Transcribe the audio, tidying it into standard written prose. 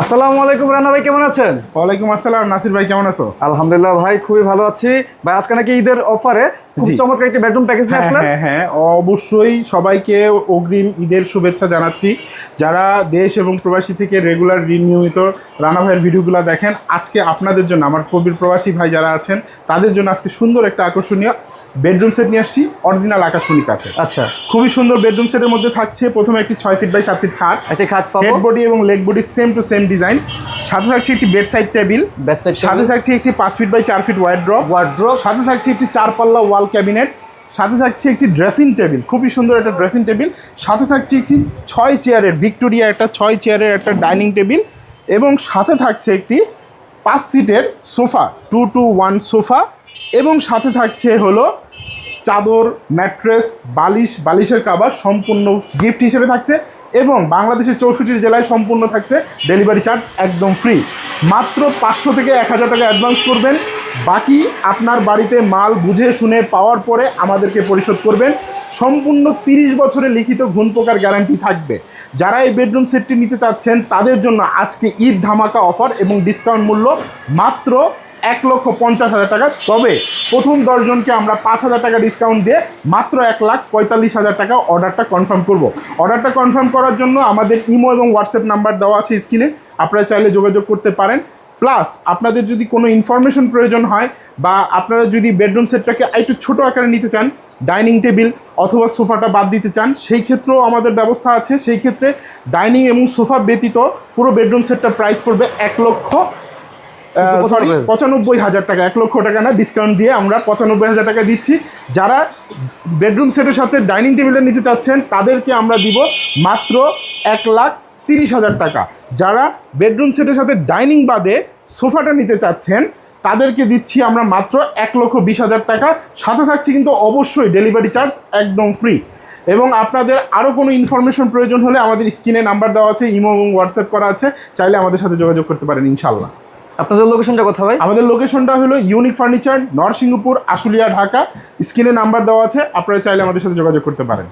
আসসালামু আলাইকুম রানা ভাই, কেমন আছেন? ওয়ালাইকুম আসসালাম নাসির ভাই, কেমন আছো? আলহামদুলিল্লাহ ভাই, খুবই ভালো আছি ভাই। আজকে নাকি ঈদের অফারে খুব জি। চমৎকার একটি বেডরুম প্যাকেজ নিয়ে আসলেন। হ্যাঁ, অবশ্যই সবাইকে অগ্রিম ঈদের শুভেচ্ছা জানাচ্ছি। যারা দেশ এবং প্রবাসী থেকে রেগুলার নিয়মিত রানা ভাইয়ের ভিডিওগুলো দেখেন, আজকে আপনাদের জন্য, আমার কবির প্রবাসী ভাই যারা আছেন তাদের জন্য আজকে সুন্দর একটা আকর্ষণীয় বেডরুম সেট নিয়ে আসছি, অরিজিনাল আকাশমণি কাঠের। আচ্ছা, খুবই সুন্দর বেডরুম সেটের মধ্যে থাকছে প্রথমে একটি 6 ফিট বাই 7 ফিট খাট, একটি খাট হেড পাবো, বডি এবং leg body same to same design. সাথে থাকছে একটি বেড সাইড টেবিল, বেডসাইড সাথে থাকছে একটি 5 feet by 4 feet wardrobe, wardrobe, সাথে থাকছে একটি 4 পাল্লা ওয়াল ক্যাবিনেট, সাথে থাকছে একটি ড্রেসিং টেবিল, খুবই সুন্দর একটা ড্রেসিং টেবিল, সাথে থাকছে একটি 6 চেয়ারের ভিক্টোরিয়া একটা 6 চেয়ারের একটা ডাইনিং টেবিল, এবং সাথে থাকছে একটি 5 সিটের সোফা 2-to-1 সোফা, এবং সাথে থাকছে হলো চাদর, ম্যাট্রেস, বালিশের কাভার সম্পূর্ণ গিফট হিসেবে থাকছে। এবং বাংলাদেশের 64 জেলায় সম্পূর্ণ থাকছে ডেলিভারি চার্জ একদম ফ্রি। মাত্র 500 থেকে 1000 টাকা অ্যাডভান্স করবেন, বাকি আপনার বাড়িতে মাল বুঝে শুনে পাওয়ার পরে আমাদেরকে পরিশোধ করবেন। সম্পূর্ণ 30 বছরের লিখিত ঘুণ পোকার গ্যারান্টি থাকবে। যারা এই বেডরুম সেটটি নিতে চাচ্ছেন তাদের জন্য আজকে ঈদ ধামাকা অফার এবং ডিসকাউন্ট মূল্য মাত্র 1,50,000 টাকা। তবে প্রথম 10 জনকে আমরা 5,000 টাকা ডিসকাউন্ট দিয়ে মাত্র 1,45,000 টাকা অর্ডারটা কনফার্ম করব। অর্ডারটা কনফার্ম করার জন্য আমাদের ইমো এবং হোয়াটসঅ্যাপ নাম্বার দেওয়া আছে স্ক্রিনে, আপনারা চাইলে যোগাযোগ করতে পারেন। প্লাস আপনাদের যদি কোনো ইনফরমেশন প্রয়োজন হয় বা আপনারা যদি বেডরুম সেটটাকে একটু ছোটো আকারে নিতে চান, ডাইনিং টেবিল অথবা সোফাটা বাদ দিতে চান, সেই ক্ষেত্রেও আমাদের ব্যবস্থা আছে। সেই ক্ষেত্রে ডাইনিং এবং সোফা ব্যতীত পুরো বেডরুম সেটটার প্রাইস পড়বে 95,000 টাকা। 1 লক্ষ টাকা না, ডিসকাউন্ট দিয়ে আমরা 95,000 টাকা দিচ্ছি। যারা বেডরুম সেটের সাথে ডাইনিং টেবিলটা নিতে চাচ্ছেন তাদেরকে আমরা দিব মাত্র 1,30,000 টাকা। যারা বেডরুম সেটের সাথে ডাইনিং বাদে সোফাটা নিতে চাচ্ছেন তাদেরকে দিচ্ছি আমরা মাত্র 1,20,000 টাকা। সাথে থাকছে কিন্তু অবশ্যই ডেলিভারি চার্জ একদম ফ্রি। এবং আপনাদের আরও কোনো ইনফরমেশন প্রয়োজন হলে আমাদের স্ক্রিনে নাম্বার দেওয়া আছে, ইমো এবং হোয়াটসঅ্যাপ করা আছে, চাইলে আমাদের সাথে যোগাযোগ করতে পারেন ইনশাল্লাহ। আপনাদের লোকেশনটা কোথায় ভাই? আমাদের লোকেশনটা হলো ইউনিক ফার্নিচার, নরসিংহপুর, আশুলিয়া, ঢাকা। স্ক্রিনে নাম্বার দেওয়া আছে, আপনারা চাইলে আমাদের সাথে যোগাযোগ করতে পারেন।